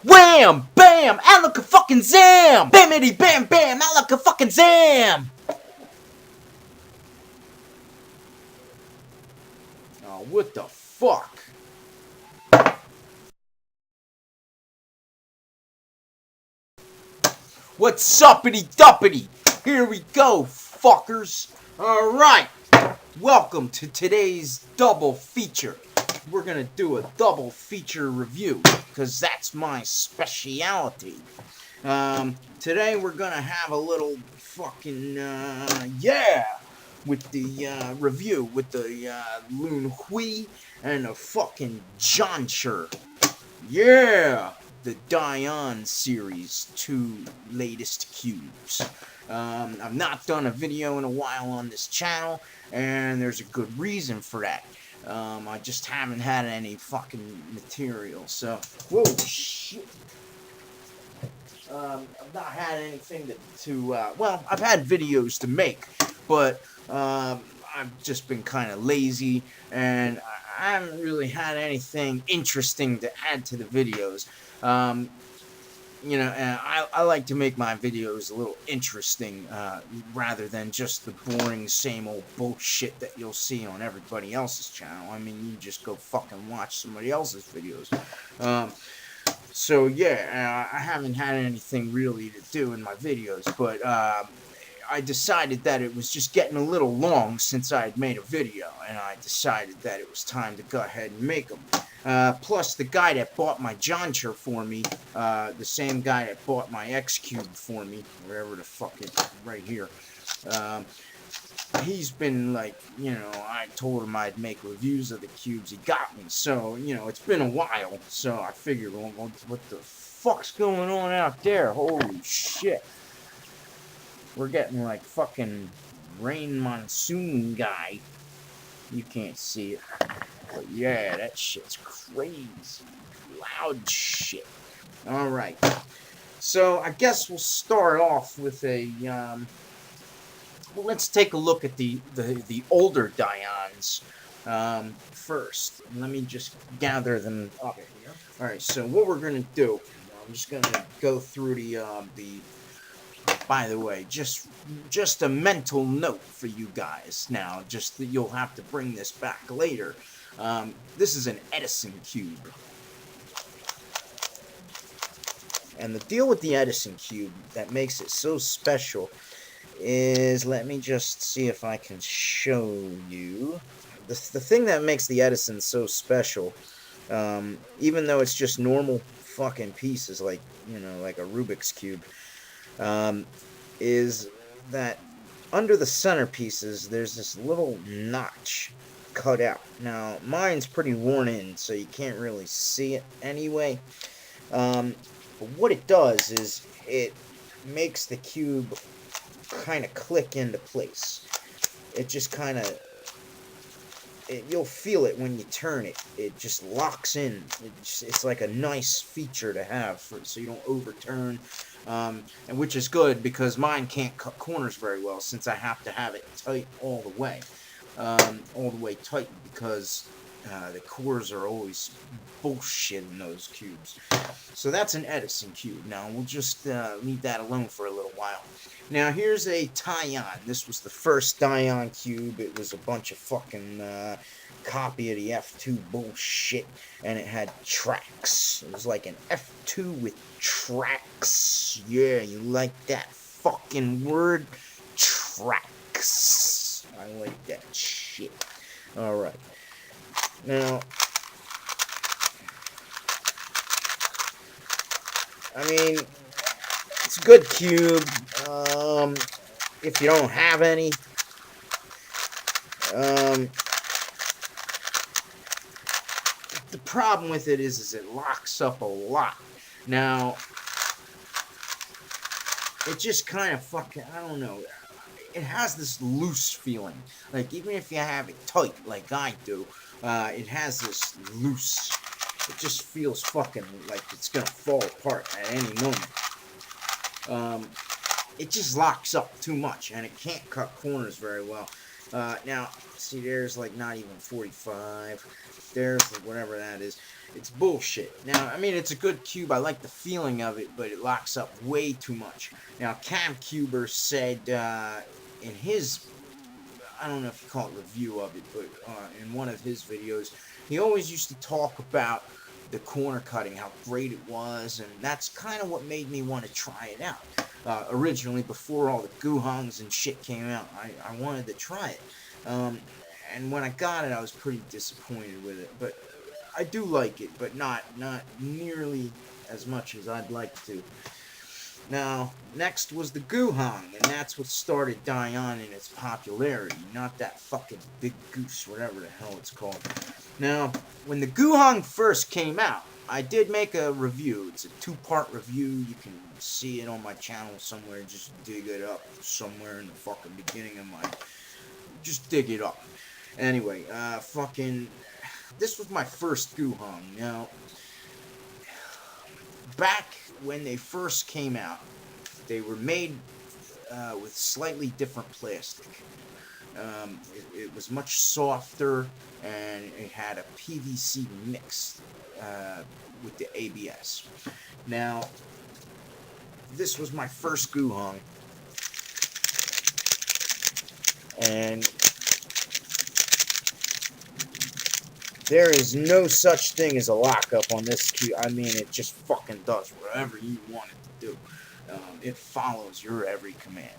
Wham! Bam! Alaka-fucking-zam! Bamity bam bam! Alaka-fucking-zam! Oh, what the fuck? What's uppity-duppity? Here we go, fuckers. Alright, welcome to today's double feature. We're gonna do a double feature review, because that's my speciality. Today we're gonna have a little fucking, with the, review, with the, Loon Hui and the fucking Zhan. Yeah! The Dayan series 2 latest cubes. I've not done a video in a while on this channel, and there's a good reason for that. I just haven't had any fucking material, so... Whoa, shit! I've not had anything well, I've had videos to make, but, I've just been kind of lazy, and I haven't really had anything interesting to add to the videos. You know, and I like to make my videos a little interesting, rather than just the boring, same old bullshit that you'll see on everybody else's channel. I mean, you just go fucking watch somebody else's videos. So yeah, I haven't had anything really to do in my videos, but I decided that it was just getting a little long since I had made a video, and I decided that it was time to go ahead and make them. Plus, the guy that bought my Zhan for me, the same guy that bought my X Cube for me, wherever the fuck it, right here, he's been like, you know, I told him I'd make reviews of the cubes he got me, so, you know, it's been a while, so I figured, well, what the fuck's going on out there? Holy shit. We're getting like fucking rain monsoon guy. You can't see it. But yeah, that shit's crazy. Loud shit. Alright. So I guess we'll start off with a well, let's take a look at the older Dayans first. Let me just gather them up. Alright, so what we're gonna do, I'm just gonna go through the by the way, just a mental note for you guys now, just that you'll have to bring this back later. This is an Edison cube. And the deal with the Edison cube that makes it so special is, let me just see if I can show you. The thing that makes the Edison so special, even though it's just normal fucking pieces, like, you know, like a Rubik's Cube, is that under the centerpieces there's this little notch cut out. Now mine's pretty worn in, so you can't really see it anyway, but what it does is it makes the cube kind of click into place. It just kind of, you'll feel it when you turn it. It just locks in. It's like a nice feature to have, so you don't overturn. And which is good, because mine can't cut corners very well, since I have to have it tight all the way tight, because the cores are always bullshit in those cubes. So that's an Edison cube. Now we'll just leave that alone for a little while. Now here's a Dayan. This was the first Dayan cube. It was a bunch of fucking copy of the F2 bullshit, and it had tracks. It was like an F2 with tracks. Yeah, you like that fucking word? Tracks. I like that shit. Alright. Now, I mean, it's a good cube. If you don't have any, the problem with it is it locks up a lot. Now, it just kind of fucking, I don't know, it has this loose feeling. Like, even if you have it tight, like I do, it has this loose, it just feels fucking like it's gonna fall apart at any moment. It just locks up too much, and it can't cut corners very well. Now, see, there's like not even 45. stairs or whatever that is. It's bullshit. Now, I mean, it's a good cube. I like the feeling of it, but it locks up way too much. Now, CamCuber said in his, I don't know if you call it review of it, but in one of his videos, he always used to talk about the corner cutting, how great it was, and that's kind of what made me want to try it out. Originally, before all the Guhangs and shit came out, I wanted to try it. And when I got it, I was pretty disappointed with it. But I do like it, but not nearly as much as I'd like to. Now, next was the Guhang, and that's what started Dayan in its popularity, not that fucking big goose, whatever the hell it's called. Now, when the Guhang first came out, I did make a review. It's a two-part review. You can see it on my channel somewhere. Just dig it up somewhere in the fucking beginning of my... Just dig it up. Anyway, this was my first Guhang. Now, back when they first came out, they were made with slightly different plastic. It was much softer, and it had a PVC mix with the ABS. Now, this was my first Guhang, and there is no such thing as a lockup on this cube. I mean, it just fucking does whatever you want it to do. It follows your every command.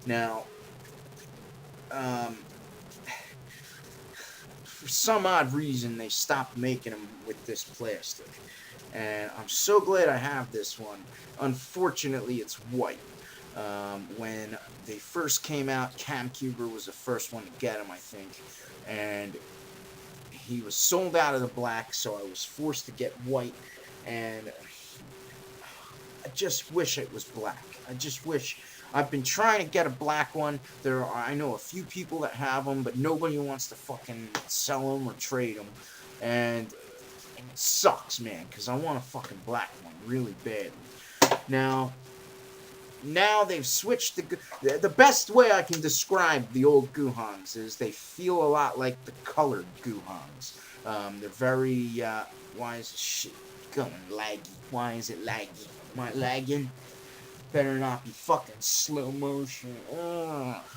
Now, for some odd reason, they stopped making them with this plastic. And I'm so glad I have this one. Unfortunately, it's white. When they first came out, CamCuber was the first one to get them, I think. And he was sold out of the black, so I was forced to get white. And I just wish it was black. I just wish... I've been trying to get a black one. I know a few people that have them, but nobody wants to fucking sell them or trade them. And it sucks, man, because I want a fucking black one really badly. Now they've switched the best way I can describe the old Guhangs is they feel a lot like the colored Guhangs. They're very, why is this shit going laggy? Why is it laggy? Am I lagging? Better not be fucking slow motion.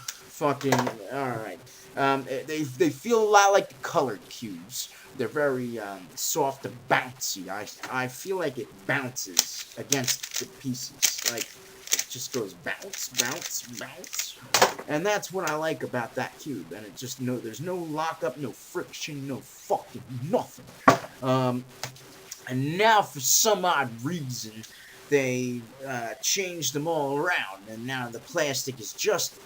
Fucking, alright. They feel a lot like the colored cubes. They're very soft and bouncy. I feel like it bounces against the pieces. Like, it just goes bounce, bounce, bounce. And that's what I like about that cube. And it just, there's no lockup, no friction, no fucking nothing. And now for some odd reason, they changed them all around, and now the plastic is just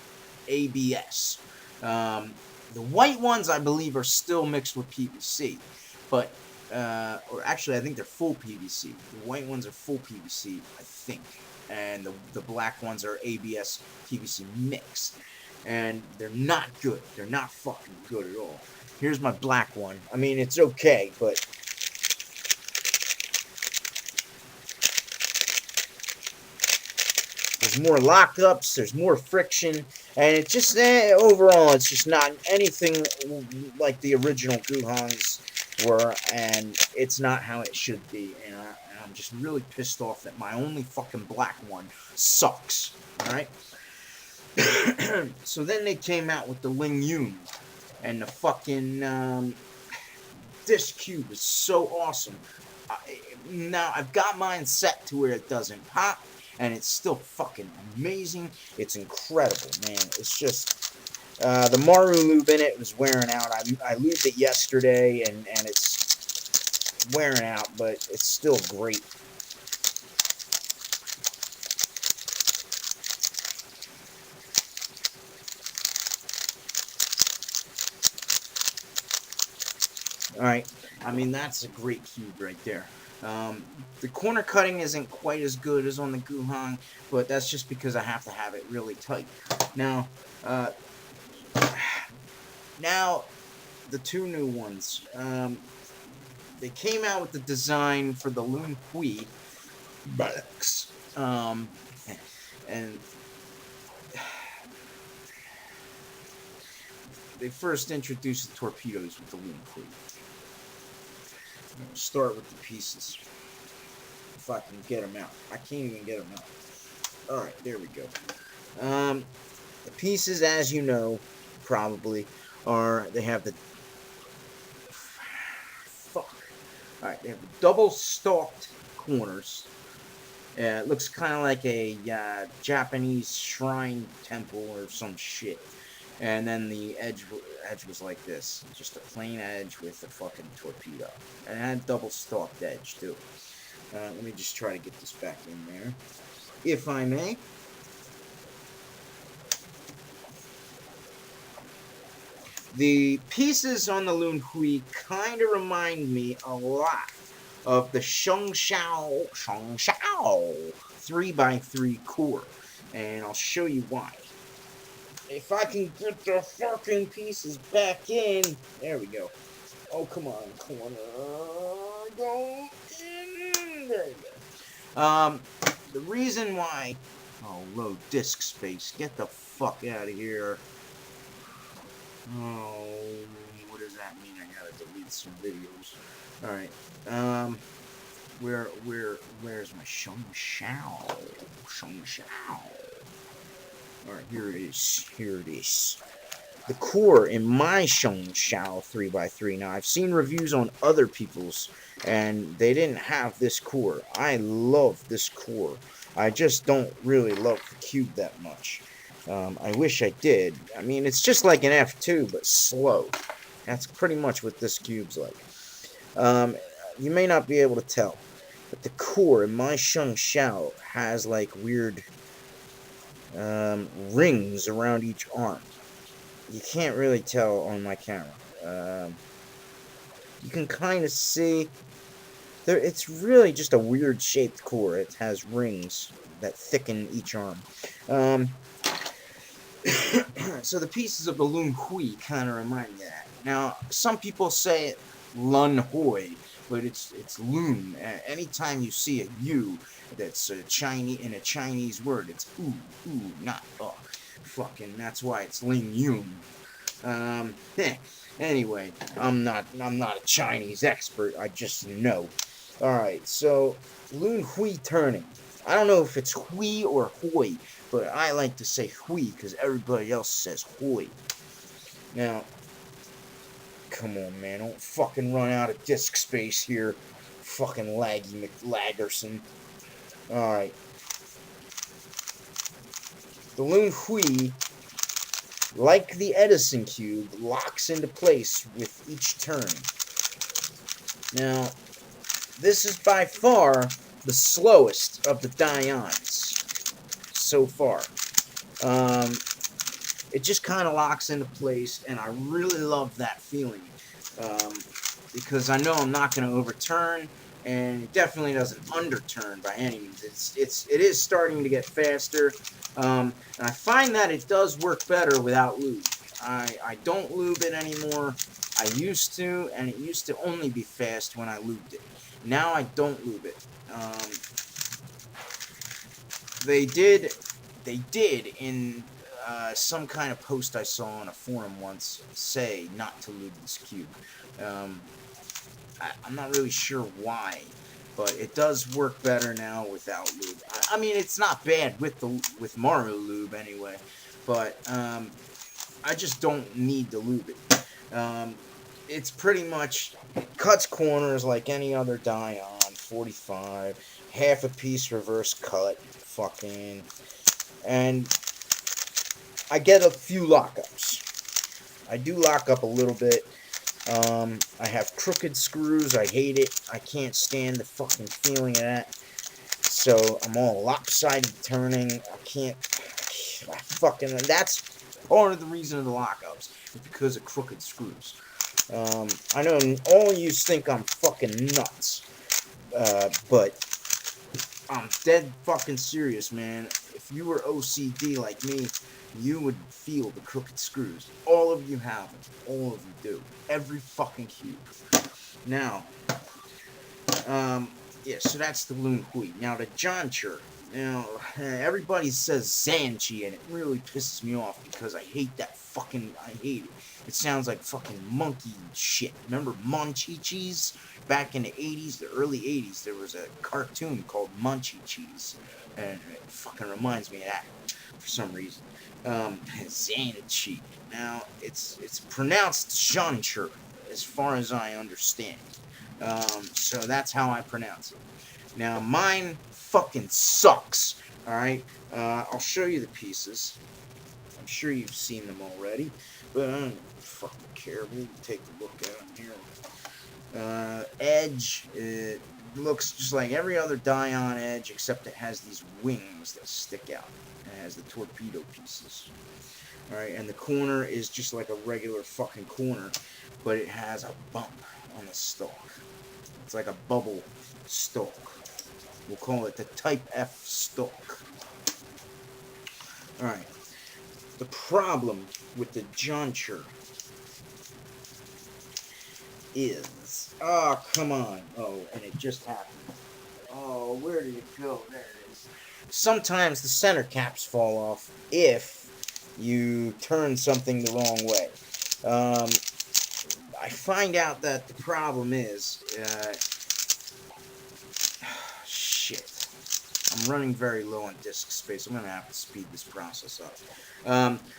ABS. The white ones, I believe, are still mixed with PVC, but, or actually, I think they're full PVC. The white ones are full PVC, I think, and the black ones are ABS PVC mixed, and they're not good. They're not fucking good at all. Here's my black one. I mean, it's okay, but... There's more lockups, there's more friction, and it just, overall, it's just not anything like the original Guhangs were, and it's not how it should be, and I'm just really pissed off that my only fucking black one sucks, alright? So then they came out with the Ling Yun, and the fucking, this cube is so awesome. Now, I've got mine set to where it doesn't pop, and it's still fucking amazing. It's incredible, man. It's just, the Maru lube in it was wearing out. I lubed it yesterday, and it's wearing out, but it's still great. Alright, I mean, that's a great cube right there. The corner cutting isn't quite as good as on the Guhang, but that's just because I have to have it really tight. Now, the two new ones. They came out with the design for the Lun Hui Bucks. And they first introduced the torpedoes with the Lun Hui. Start with the pieces. If I can get them out. I can't even get them out. Alright, there we go. The pieces, as you know, probably, they have the, fuck. Alright, they have the double stalked corners. It looks kind of like a Japanese shrine temple or some shit. And then the edge was like this, just a plain edge with a fucking torpedo, and it had double stalked edge too. Let me just try to get this back in there, if I may. The pieces on the Lun Hui kind of remind me a lot of the Shengshao 3x3 core, and I'll show you why. If I can get the fucking pieces back in, there we go. Oh, come on, corner, go in, there you go. The reason why, low disk space, get the fuck out of here. Oh, what does that mean? I gotta delete some videos. Alright, where's my Shengshao? Alright, here it is. The core in my Shengshao 3x3. Now, I've seen reviews on other people's, and they didn't have this core. I love this core. I just don't really love the cube that much. I wish I did. I mean, it's just like an F2, but slow. That's pretty much what this cube's like. You may not be able to tell, but the core in my Shengshao has like weird rings around each arm. You can't really tell on my camera. You can kind of see there. It's really just a weird shaped core. It has rings that thicken each arm. So the pieces of the Lun Hui kind of remind me of that. Now, some people say Lun Hui, but it's Lun. Anytime you see a U that's in a Chinese word, it's ooh, not fucking. That's why it's Ling Yun. Anyway, I'm not a Chinese expert. I just know. All right, so Lun Hui turning. I don't know if it's Hui or Hoi, but I like to say Hui because everybody else says Hoi. Now, come on, man, don't fucking run out of disk space here, fucking laggy McLaggerson. All right, the Lun Hui, like the Edison cube, locks into place with each turn. Now, this is by far the slowest of the Dayans so far. It just kind of locks into place, and I really love that feeling because I know I'm not going to overturn, and it definitely doesn't underturn by any means. It is starting to get faster, and I find that it does work better without lube. I don't lube it anymore. I used to, and it used to only be fast when I lubed it. Now I don't lube it. They did in some kind of post I saw on a forum once say not to lube this cube. I'm not really sure why, but it does work better now without lube. I mean, it's not bad with Mario lube anyway, but I just don't need to lube it. It's pretty much, it cuts corners like any other Dayan, 45, half a piece reverse cut, fucking, and I get a few lockups. I do lock up a little bit. I have crooked screws. I hate it. I can't stand the fucking feeling of that. So I'm all lopsided turning. That's part of the reason of the lockups. It's because of crooked screws. I know all of you think I'm fucking nuts. But I'm dead fucking serious, man. If you were OCD like me, you would feel the crooked screws. All of you have them. All of you do. Every fucking cube. Now, yeah, so that's the Lun Hui. Now, the Zhan chirp. Now, everybody says Zanchi, and it really pisses me off because I hate it. It sounds like fucking monkey shit. Remember Monchichis? back in the 80s, the early 80s, there was a cartoon called Munchie Cheese, and it fucking reminds me of that for some reason. Zhan. Now, it's pronounced Zhan, as far as I understand. So that's how I pronounce it. Now, mine fucking sucks, alright? I'll show you the pieces. I'm sure you've seen them already, but I don't fucking care. We'll take a look at them here. Edge, it looks just like every other Dayan edge, except it has these wings that stick out. It has the torpedo pieces. Alright, and the corner is just like a regular fucking corner, but it has a bump on the stalk. It's like a bubble stalk. We'll call it the Type F stalk. Alright. The problem with the Zhan is... Oh, come on. Oh, and it just happened. Oh, where did it go? There it is. Sometimes the center caps fall off if you turn something the wrong way. I find out that the problem is... shit. I'm running very low on disk space. I'm going to have to speed this process up.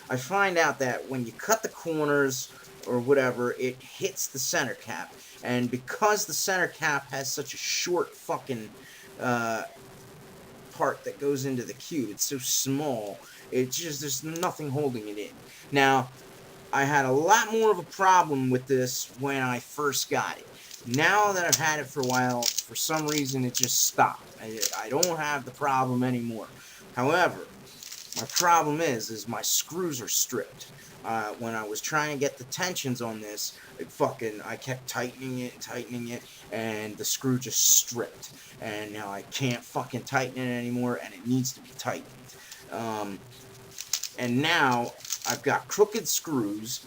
I find out that when you cut the corners or whatever, it hits the center cap. And because the center cap has such a short fucking part that goes into the cube, it's so small, it's just, there's nothing holding it in. Now, I had a lot more of a problem with this when I first got it. Now that I've had it for a while, for some reason it just stopped. I don't have the problem anymore. However, my problem is my screws are stripped. When I was trying to get the tensions on this, I kept tightening it, and the screw just stripped. And now I can't fucking tighten it anymore, and it needs to be tightened. And now I've got crooked screws,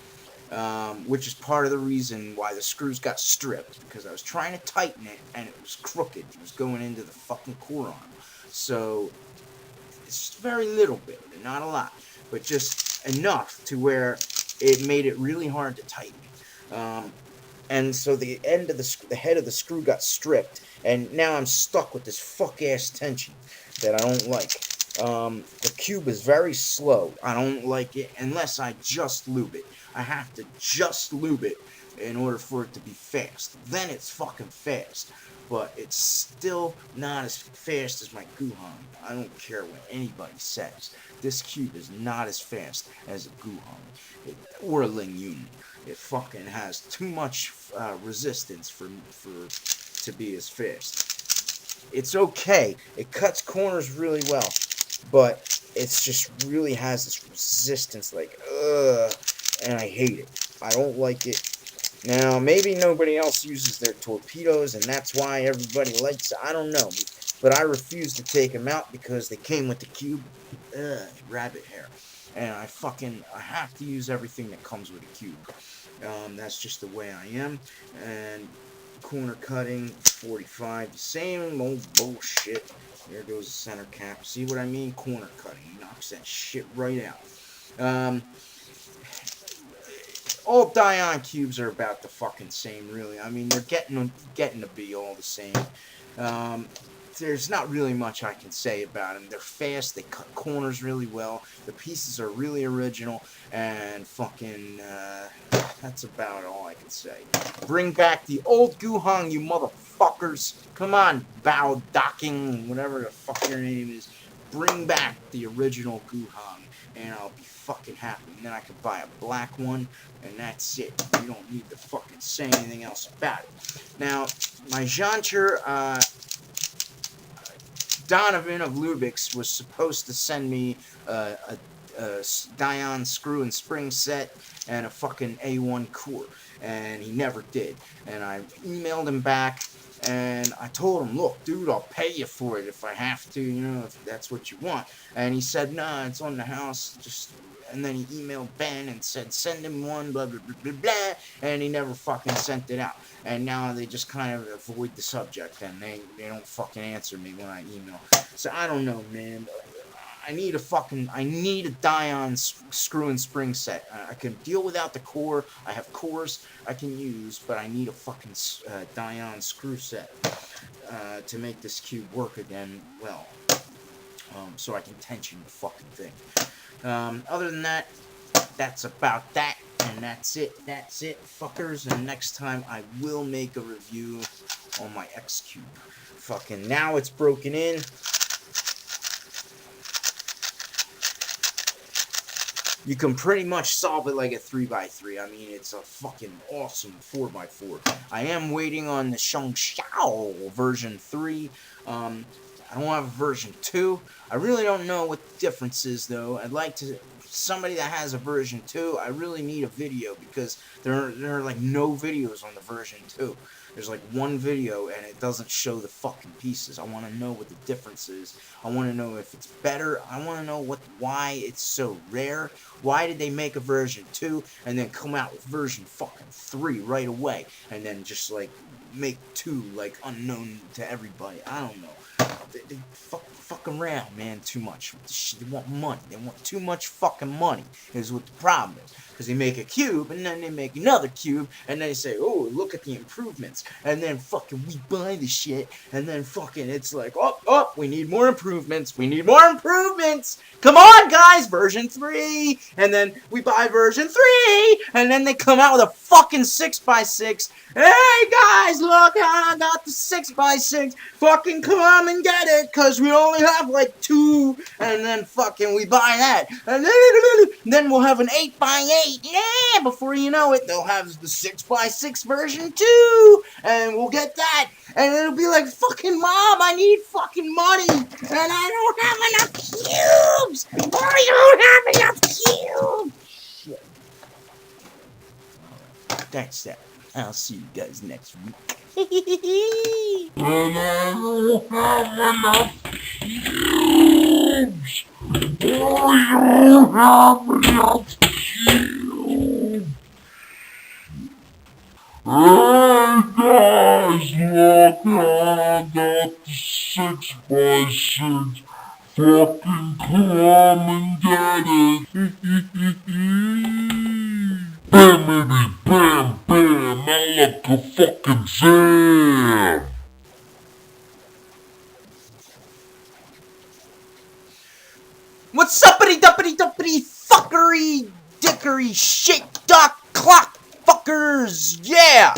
which is part of the reason why the screws got stripped, because I was trying to tighten it and it was crooked. It was going into the fucking core arm. So it's just very little bit, not a lot, but just enough to where it made it really hard to tighten. And so the end of the head of the screw got stripped, and now I'm stuck with this fuck ass tension that I don't like. The cube is very slow. I don't like it unless I just lube it. I have to just lube it in order for it to be fast. Then it's fucking fast. But it's still not as fast as my Guhan. I don't care what anybody says. This cube is not as fast as a Guhan or a Ling Yun. It fucking has too much resistance for to be as fast. It's okay. It cuts corners really well, but it's just really has this resistance, like, ugh, and I hate it. I don't like it. Now, maybe nobody else uses their torpedoes, and that's why everybody likes it. I don't know. But I refuse to take them out because they came with the cube. Ugh, rabbit hair. And I have to use everything that comes with a cube. That's just the way I am. And corner cutting, 45, the same old bullshit. There goes the center cap. See what I mean? Corner cutting. Knocks that shit right out. All Dayan cubes are about the fucking same, really. I mean, they're getting to be all the same. There's not really much I can say about them. They're fast, they cut corners really well, the pieces are really original, and fucking, that's about all I can say. Bring back the old Guhang, you motherfuckers. Come on, Bao Docking, whatever the fuck your name is. Bring back the original Guhang, and I'll be fucking happy. And then I could buy a black one, and that's it. You don't need to fucking say anything else about it. Now, my Zhan, Donovan of Lubix was supposed to send me a Dayan screw and spring set and a fucking A1 core, and he never did. And I emailed him back, and I told him, look, dude, I'll pay you for it if I have to, you know, if that's what you want. And he said, nah, it's on the house, just... And then he emailed Ben and said, send him one, blah, blah, blah, blah, blah, and he never fucking sent it out. And now they just kind of avoid the subject, and they don't fucking answer me when I email. So I don't know, man. I need a Dayan screw and spring set. I can deal without the core. I have cores I can use, but I need a fucking Dayan screw set to make this cube work again well. So I can tension the fucking thing. Other than that, that's about that. And that's it, fuckers. And next time I will make a review on my X Cube. Fucking now it's broken in. You can pretty much solve it like a 3x3. I mean, it's a fucking awesome 4x4. I am waiting on the Shangxiao version 3. I don't have a version 2. I really don't know what the difference is, though. I'd like to... Somebody that has a version 2, I really need a video, because there are like no videos on the version 2. There's like one video and it doesn't show the fucking pieces. I want to know what the difference is. I want to know if it's better. I want to know why it's so rare. Why did they make a version 2 and then come out with version fucking 3 right away, and then just like make 2 like unknown to everybody? I don't know. They fuck around, man, too much. They want money. They want too much fucking money is what the problem is. Because they make a cube, and then they make another cube, and then they say, oh, look at the improvements. And then fucking we buy the shit, and then fucking it's like, oh, we need more improvements. We need more improvements. Come on, guys, version 3. And then we buy version 3, and then they come out with a fucking 6x6. Hey, guys, look, I got the 6x6. Fucking come and get it, because we only have like 2. And then fucking we buy that. And then we'll have an 8x8. Yeah, before you know it, they'll have the 6x6 version 2. And we'll get that. And it'll be like, fucking Mom, I need fucking money. And I don't have enough cubes. I don't have enough cubes. Shit. That's that. I'll see you guys next week. And I don't have enough cubes. I don't have enough cubes. Hey guys, look, I got the 6x6. Fucking come and get it. Bam, bam, bam, I look a fucking Zhan. What's uppity duppity duppity fuckery dickery shake dock clock fuckers? Yeah!